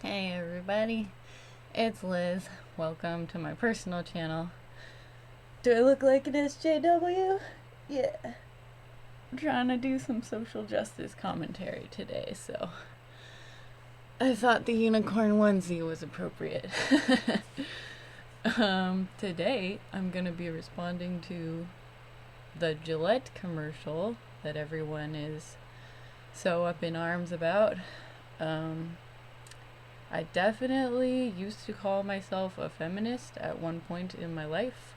Hey everybody, it's Liz. Welcome to my personal channel. Do I look like an SJW? Yeah. I'm trying to do some social justice commentary today, so I thought the unicorn onesie was appropriate. Today I'm gonna be responding to the Gillette commercial that everyone is so up in arms about. I definitely used to call myself a feminist at one point in my life.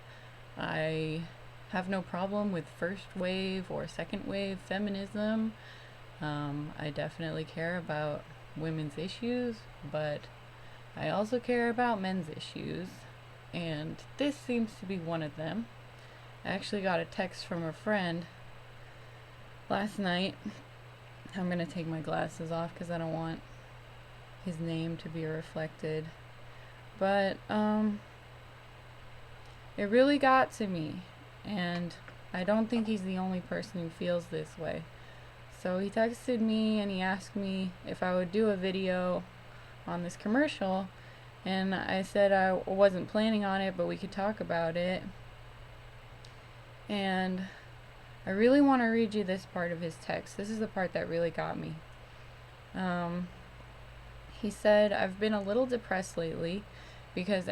I have no problem with first wave or second wave feminism. I definitely care about women's issues, but I also care about men's issues, and this seems to be one of them. I actually got a text from a friend last night. I'm gonna take my glasses off because I don't want his name to be reflected, but it really got to me, and I don't think he's the only person who feels this way. So he texted me and he asked me if I would do a video on this commercial, and I said I wasn't planning on it, but we could talk about it. And I really want to read you this part of his text. This is the part that really got me. He said, "I've been a little depressed lately because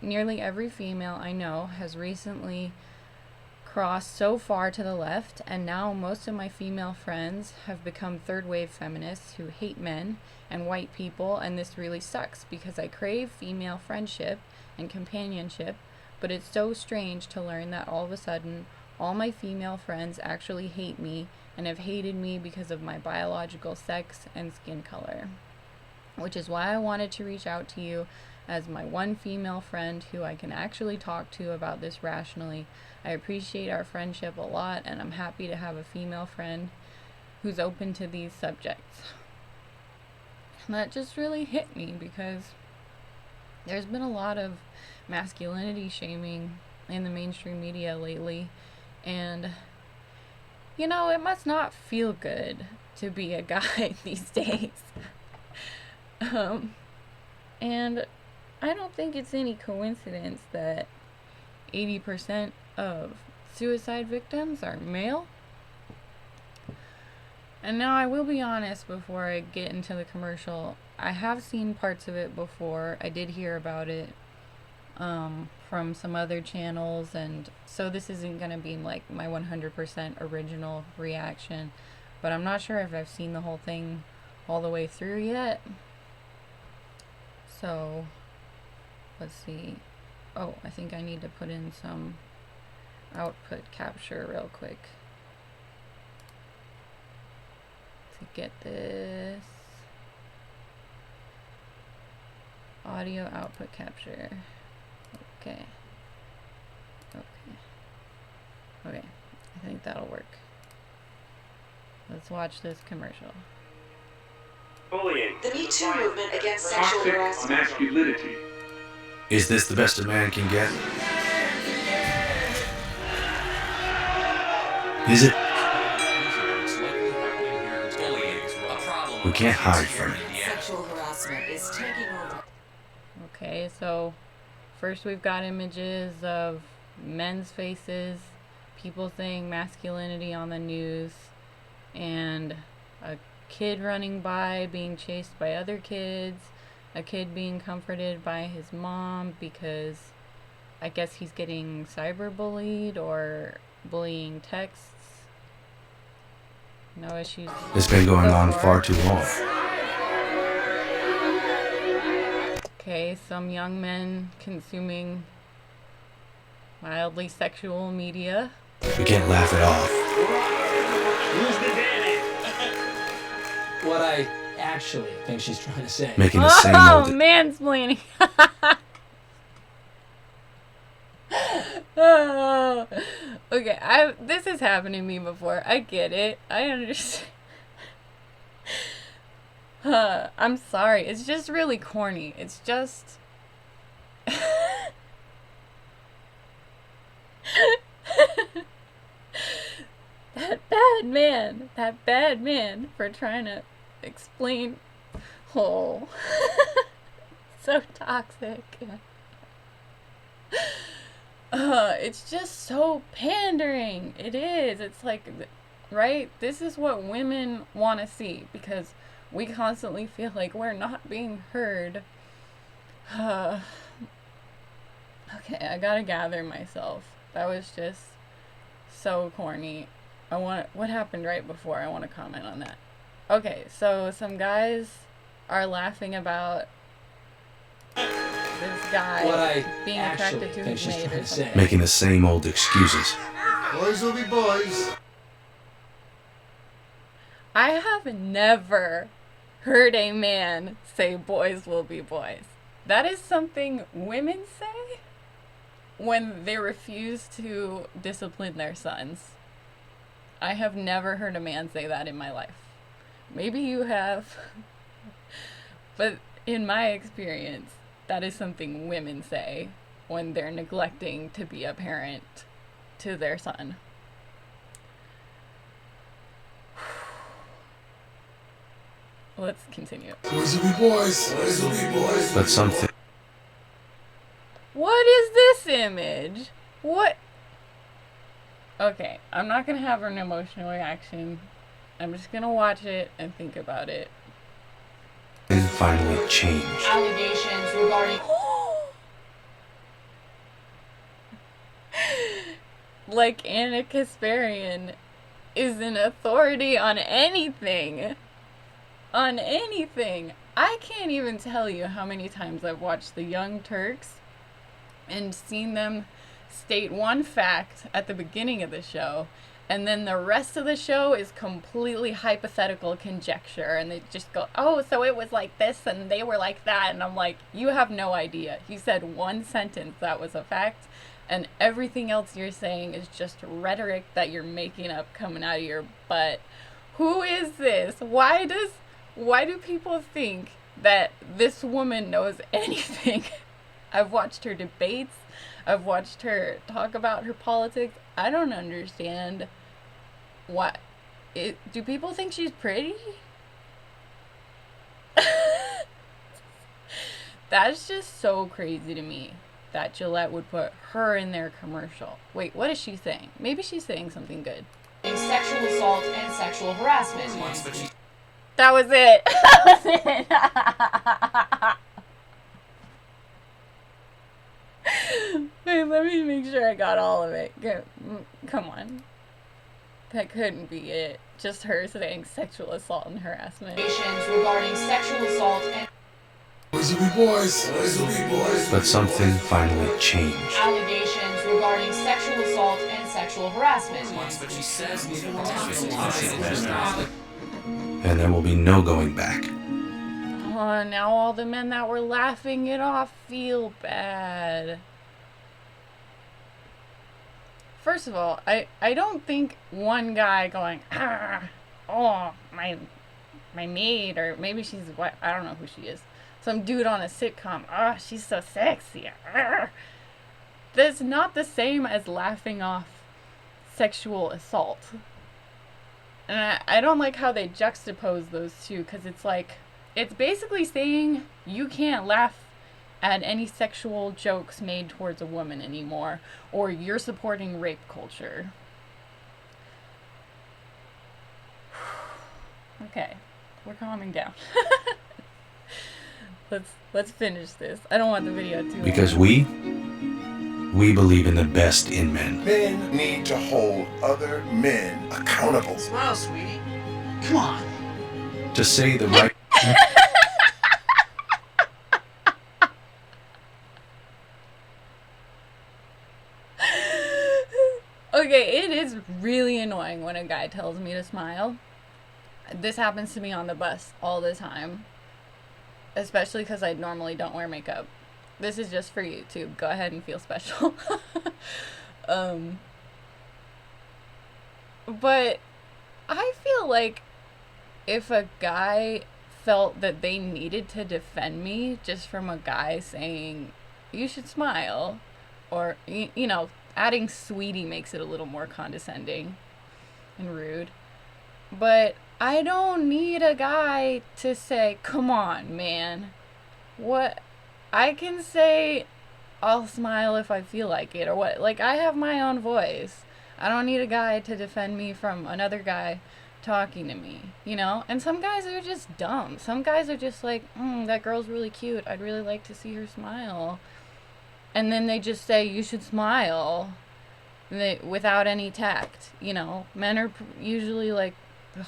nearly every female I know has recently crossed so far to the left, and now most of my female friends have become third wave feminists who hate men and white people, and this really sucks because I crave female friendship and companionship, but it's so strange to learn that all of a sudden all my female friends actually hate me and have hated me because of my biological sex and skin color. Which is why I wanted to reach out to you as my one female friend who I can actually talk to about this rationally. I appreciate our friendship a lot, and I'm happy to have a female friend who's open to these subjects." And that just really hit me because there's been a lot of masculinity shaming in the mainstream media lately, and it must not feel good to be a guy these days. And I don't think it's any coincidence that 80% of suicide victims are male. And now I will be honest before I get into the commercial. I have seen parts of it before. I did hear about it from some other channels, and so this isn't going to be like my 100% original reaction, but I'm not sure if I've seen the whole thing all the way through yet. So, let's see. Oh, I think I need to put in some output capture real quick to get this audio output capture. Okay. I think that'll work. Let's watch this commercial. Bullying. The Me Too movement against sexual harassment. Masculinity. Is this the best a man can get? Is it? We can't hide from it. Sexual harassment is taking over. Okay, so first we've got images of men's faces, people saying masculinity on the news, and a kid running by being chased by other kids, a kid being comforted by his mom because I guess he's getting cyberbullied or bullying texts. No issues. It's been going on far too long. Okay, some young men consuming mildly sexual media. We can't laugh it off. Who's the daddy? What I actually think she's trying to say. Making the same old... Mansplaining. Oh, okay, this has happened to me before. I get it. I understand. I'm sorry. It's just really corny. It's just... that bad man for trying to explain. Oh. so toxic. It's just so pandering. It is. It's like, right? This is what women want to see because we constantly feel like we're not being heard. Okay, I gotta gather myself. That was just so corny. What happened right before? I want to comment on that. Okay, so some guys are laughing about this guy being attracted to his mate or something. Making the same old excuses. Boys will be boys. I have never heard a man say boys will be boys. That is something women say when they refuse to discipline their sons. I have never heard a man say that in my life. Maybe you have. But in my experience, that is something women say when they're neglecting to be a parent to their son. Let's continue. Boys will be boys. Boys will be boys. But something. What is this image? What? Okay, I'm not gonna have an emotional reaction. I'm just gonna watch it and think about it. And finally changed. Allegations regarding Like Anna Kasparian is an authority on anything. On anything. I can't even tell you how many times I've watched The Young Turks and seen them state one fact at the beginning of the show, and then the rest of the show is completely hypothetical conjecture, and they just go, oh, so it was like this and they were like that, and I'm like, you have no idea. You said one sentence that was a fact, and everything else you're saying is just rhetoric that you're making up coming out of your butt. Who is this? Why do people think that this woman knows anything? I've watched her debates. I've watched her talk about her politics. I don't understand what. Do people think she's pretty? That's just so crazy to me that Gillette would put her in their commercial. Wait, what is she saying? Maybe she's saying something good. sexual assault and sexual harassment. That was it. That was it. Wait, let me make sure I got all of it. Come on. That couldn't be it. Just her saying sexual assault and harassment. Allegations regarding sexual assault and Boys will be boys. Boys will be boys. But something finally changed. allegations regarding sexual assault and sexual harassment. And there will be no going back. Oh, now all the men that were laughing it off feel bad. First of all, I don't think one guy going, oh, my maid, or maybe she's what, I don't know who she is. Some dude on a sitcom, oh, she's so sexy. That's not the same as laughing off sexual assault. And I don't like how they juxtapose those two, because it's like, it's basically saying you can't laugh at any sexual jokes made towards a woman anymore, or you're supporting rape culture. Okay, we're calming down. Let's finish this. I don't want the video too long. Because we believe in the best in men. Men need to hold other men accountable. Smile, sweetie. Come on. To say the right. Okay, it is really annoying when a guy tells me to smile. This happens to me on the bus all the time. Especially because I normally don't wear makeup. This is just for YouTube. Go ahead and feel special. But I feel like if a guy felt that they needed to defend me just from a guy saying, you should smile, or, you know, adding sweetie makes it a little more condescending and rude. But I don't need a guy to say, come on, man. What? I can say I'll smile if I feel like it or what. Like, I have my own voice. I don't need a guy to defend me from another guy talking to me, you know? And some guys are just dumb. Some guys are just like, that girl's really cute. I'd really like to see her smile. And then they just say, you should smile. Without any tact, you know? Men are usually like, ugh,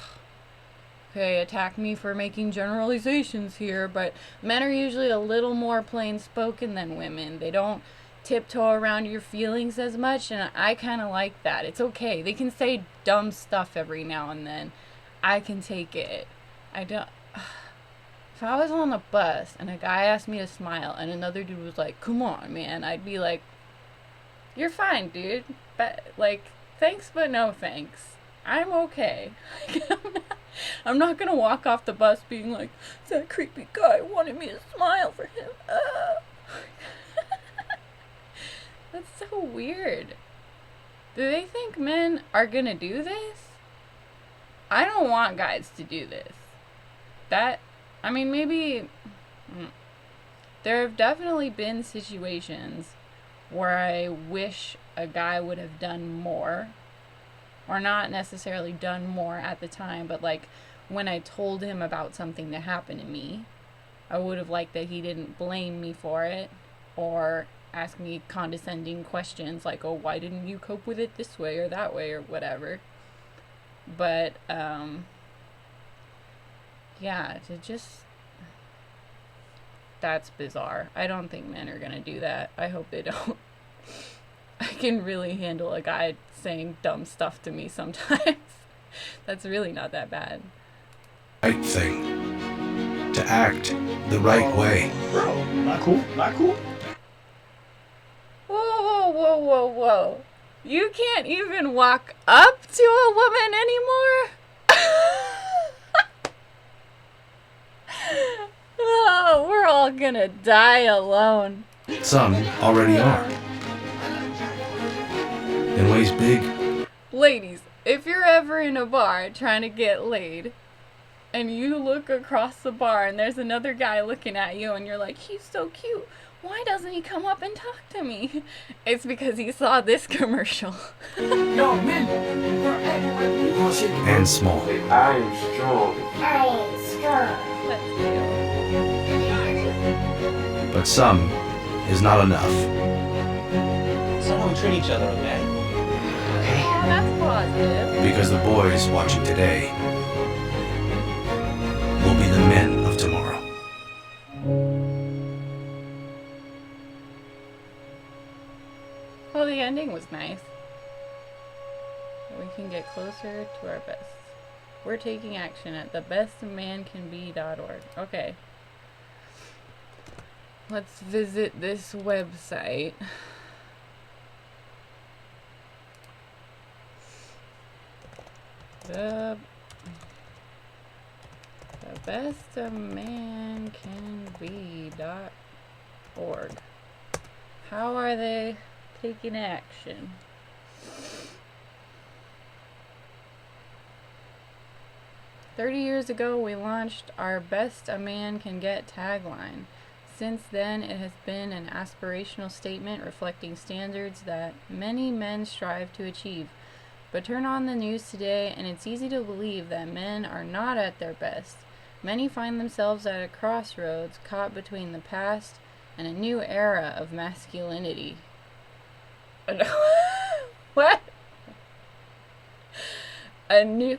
okay, attack me for making generalizations here, but men are usually a little more plain spoken than women. They don't tiptoe around your feelings as much, and I kind of like that. It's okay. They can say dumb stuff every now and then. I can take it. I don't. If I was on a bus and a guy asked me to smile and another dude was like, come on, man, I'd be like, you're fine, dude. But, like, thanks, but no thanks. I'm okay. I'm not gonna walk off the bus being like, that creepy guy wanted me to smile for him. That's so weird. Do they think men are gonna do this? I don't want guys to do this. Maybe there have definitely been situations where I wish a guy would have done more, or not necessarily done more at the time, but like when I told him about something that happened to me, I would have liked that he didn't blame me for it or ask me condescending questions like, oh, why didn't you cope with it this way or that way or whatever. But yeah, that's bizarre. I don't think men are gonna do that. I hope they don't. I can really handle a guy saying dumb stuff to me sometimes. That's really not that bad. Right thing. To act the right way. Bro, not cool, not cool. Whoa. You can't even walk up to a woman anymore? Oh, we're all gonna die alone. Some already are. In ways big. Ladies, if you're ever in a bar trying to get laid, and you look across the bar and there's another guy looking at you and you're like, he's so cute, why doesn't he come up and talk to me? It's because he saw this commercial. Yo, men, you gonna shit? And small. I am strong. Let's go. But some is not enough. That's not how we treat each other, okay? Oh, that's positive. Because the boys watching today will be the men of tomorrow. Well, the ending was nice. We can get closer to our best. We're taking action at thebestmancanbe.org. Okay. Let's visit this website. The bestmancanbe.org. How are they taking action? "30 years ago, we launched our Best a Man Can Get tagline. Since then, it has been an aspirational statement reflecting standards that many men strive to achieve. But turn on the news today, and it's easy to believe that men are not at their best. Many find themselves at a crossroads, caught between the past and a new era of masculinity." What? A new...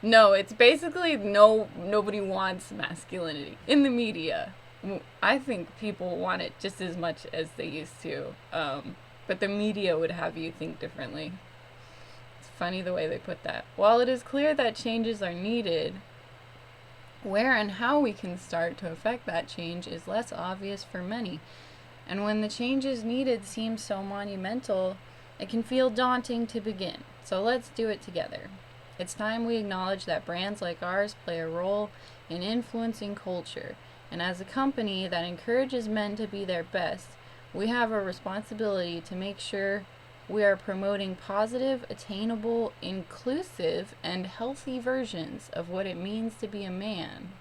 No, it's basically nobody wants masculinity in the media. I think people want it just as much as they used to. But the media would have you think differently. It's funny the way they put that. While it is clear that changes are needed, where and how we can start to affect that change is less obvious for many. And when the changes needed seem so monumental, it can feel daunting to begin. So let's do it together. It's time we acknowledge that brands like ours play a role in influencing culture. And as a company that encourages men to be their best, we have a responsibility to make sure we are promoting positive, attainable, inclusive, and healthy versions of what it means to be a man.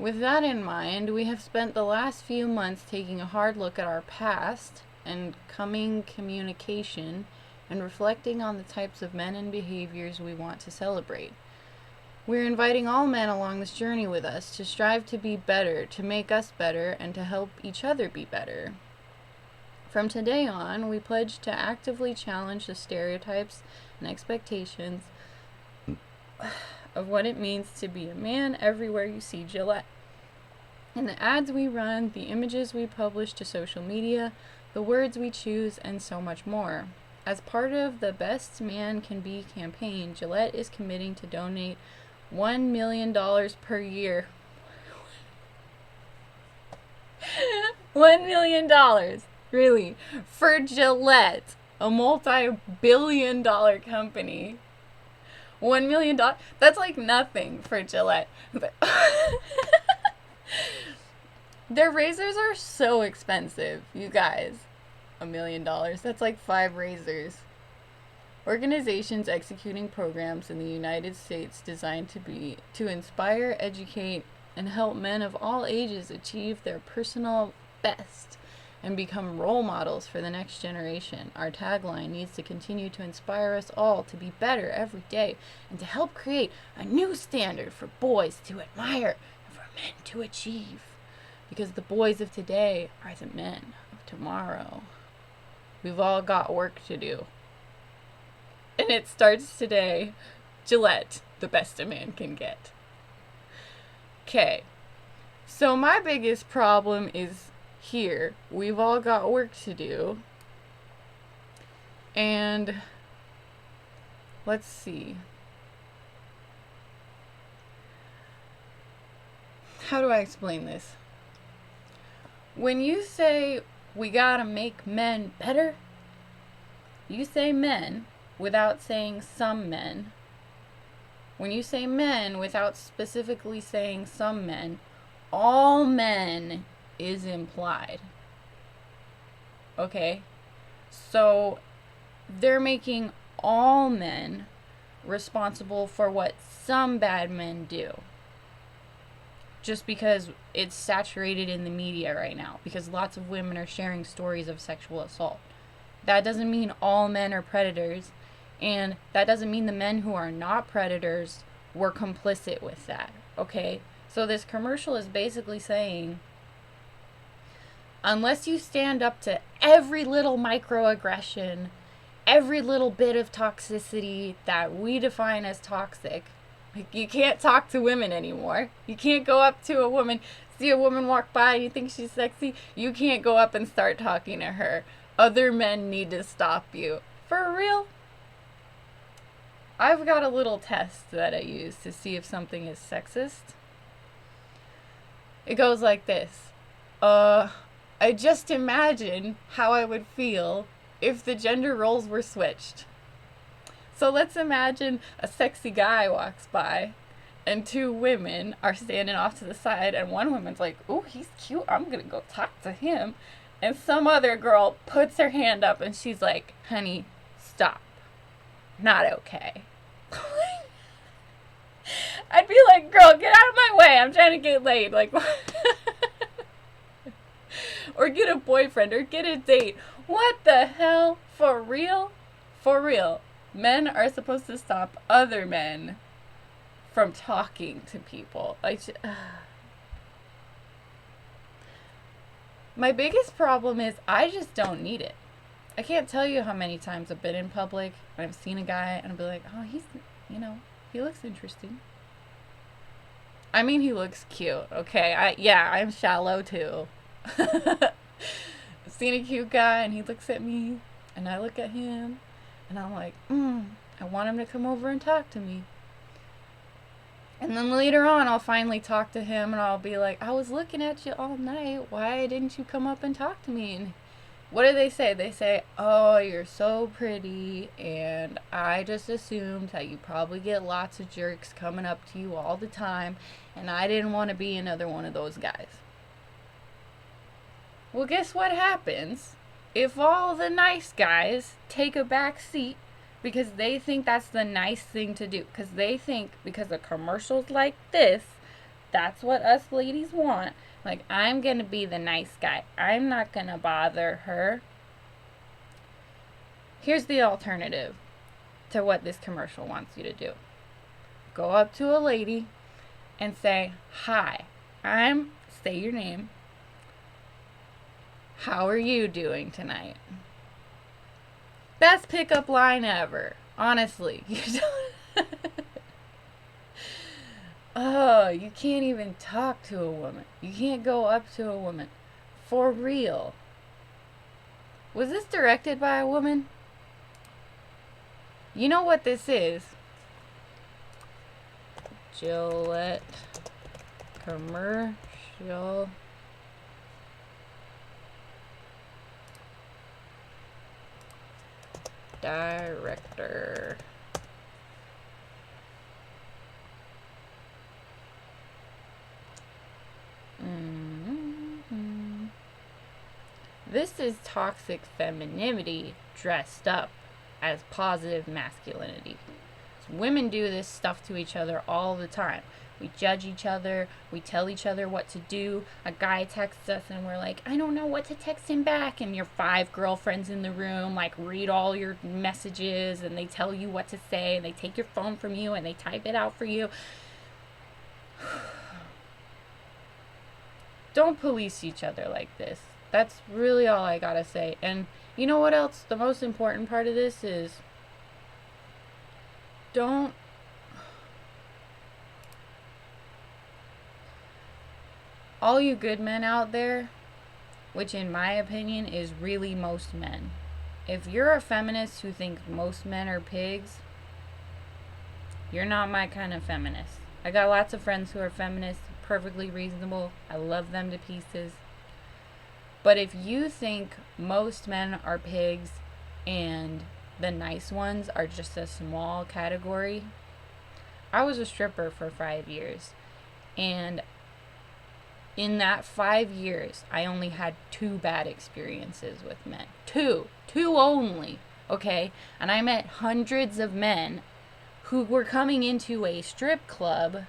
With that in mind, we have spent the last few months taking a hard look at our past and coming communication and reflecting on the types of men and behaviors we want to celebrate. We're inviting all men along this journey with us to strive to be better, to make us better, and to help each other be better. From today on, we pledge to actively challenge the stereotypes and expectations of what it means to be a man everywhere you see Gillette. In the ads we run, the images we publish to social media, the words we choose, and so much more. As part of the Best Man Can Be campaign, Gillette is committing to donate $1 million per year. $1 million, really, for Gillette, a multi-billion-dollar company. $1 million, that's like nothing for Gillette. Their razors are so expensive, you guys. $1 million, that's like 5 razors. Organizations executing programs in the United States designed to inspire, educate, and help men of all ages achieve their personal best and become role models for the next generation. Our tagline needs to continue to inspire us all to be better every day and to help create a new standard for boys to admire and for men to achieve. Because the boys of today are the men of tomorrow. We've all got work to do. And it starts today. Gillette, the best a man can get. Okay. So my biggest problem is here. We've all got work to do. And let's see. How do I explain this? When you say we gotta make men better, you say men without saying some men. When you say men without specifically saying some men, all men is implied. Okay? So they're making all men responsible for what some bad men do. Just because it's saturated in the media right now. Because lots of women are sharing stories of sexual assault. That doesn't mean all men are predators. And that doesn't mean the men who are not predators were complicit with that. Okay? So this commercial is basically saying, unless you stand up to every little microaggression, every little bit of toxicity that we define as toxic, like, you can't talk to women anymore. You can't go up to a woman, see a woman walk by and you think she's sexy. You can't go up and start talking to her. Other men need to stop you. For real? I've got a little test that I use to see if something is sexist. It goes like this. I just imagine how I would feel if the gender roles were switched. So let's imagine a sexy guy walks by and 2 women are standing off to the side and one woman's like, "Ooh, he's cute. I'm going to go talk to him." And some other girl puts her hand up and she's like, "Honey, stop. Not okay." I'd be like, "Girl, get out of my way. I'm trying to get laid." Like, or get a boyfriend or get a date. What the hell? For real? For real. Men are supposed to stop other men from talking to people. My biggest problem is I just don't need it. I can't tell you how many times I've been in public and I've seen a guy and I'll be like, "Oh, he's, he looks interesting." I mean, he looks cute, okay? I'm shallow too. I've seen a cute guy and he looks at me and I look at him and I'm like, I want him to come over and talk to me. And then later on, I'll finally talk to him and I'll be like, "I was looking at you all night. Why didn't you come up and talk to me?" And what do they say? They say, "Oh, you're so pretty, and I just assumed that you probably get lots of jerks coming up to you all the time, and I didn't want to be another one of those guys." Well, guess what happens if all the nice guys take a back seat because they think that's the nice thing to do? Because they think because of commercials like this that's what us ladies want. Like, I'm gonna be the nice guy. I'm not gonna bother her. Here's the alternative to what this commercial wants you to do. Go up to a lady and say, "Hi, say your name. How are you doing tonight?" Best pickup line ever. Honestly. Oh, you can't even talk to a woman. You can't go up to a woman. For real. Was this directed by a woman? You know what this is? Gillette Commercial. Director. This is toxic femininity dressed up as positive masculinity. So women do this stuff to each other all the time. We judge each other. We tell each other what to do. A guy texts us and we're like, I don't know what to text him back. And your 5 girlfriends in the room like read all your messages and they tell you what to say. And they take your phone from you and they type it out for you. Don't police each other like this. That's really all I gotta say. And you know what else? The most important part of this is all you good men out there, which in my opinion is really most men. If you're a feminist who thinks most men are pigs, you're not my kind of feminist. I got lots of friends who are feminists, perfectly reasonable. I love them to pieces. But if you think most men are pigs and the nice ones are just a small category, I was a stripper for 5 years. And in that 5 years, I only had 2 bad experiences with men. 2 only, okay? And I met hundreds of men who were coming into a strip club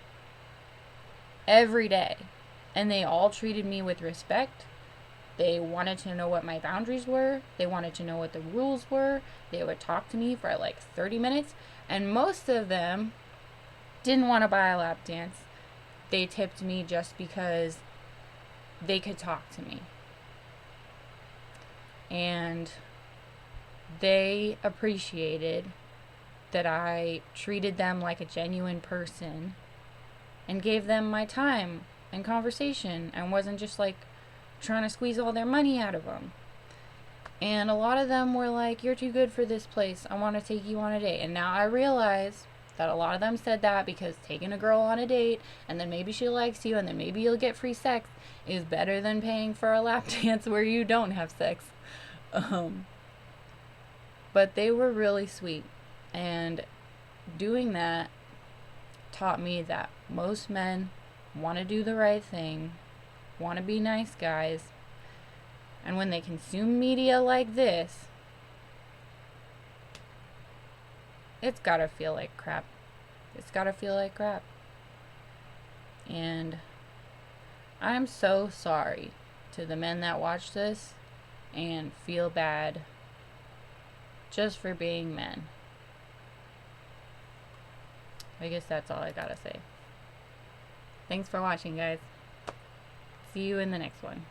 every day. And they all treated me with respect. They wanted to know what my boundaries were. They wanted to know what the rules were. They would talk to me for like 30 minutes. And most of them didn't want to buy a lap dance. They tipped me just because they could talk to me. And they appreciated that I treated them like a genuine person and gave them my time and conversation and wasn't just like trying to squeeze all their money out of them. And a lot of them were like, "You're too good for this place. I want to take you on a date." And now I realize that a lot of them said that because taking a girl on a date and then maybe she likes you and then maybe you'll get free sex is better than paying for a lap dance where you don't have sex. But they were really sweet. And doing that taught me that most men want to do the right thing, want to be nice guys, and when they consume media like this, it's gotta feel like crap. It's gotta feel like crap. And I'm so sorry to the men that watch this and feel bad just for being men. I guess that's all I gotta say. Thanks for watching, guys. See you in the next one.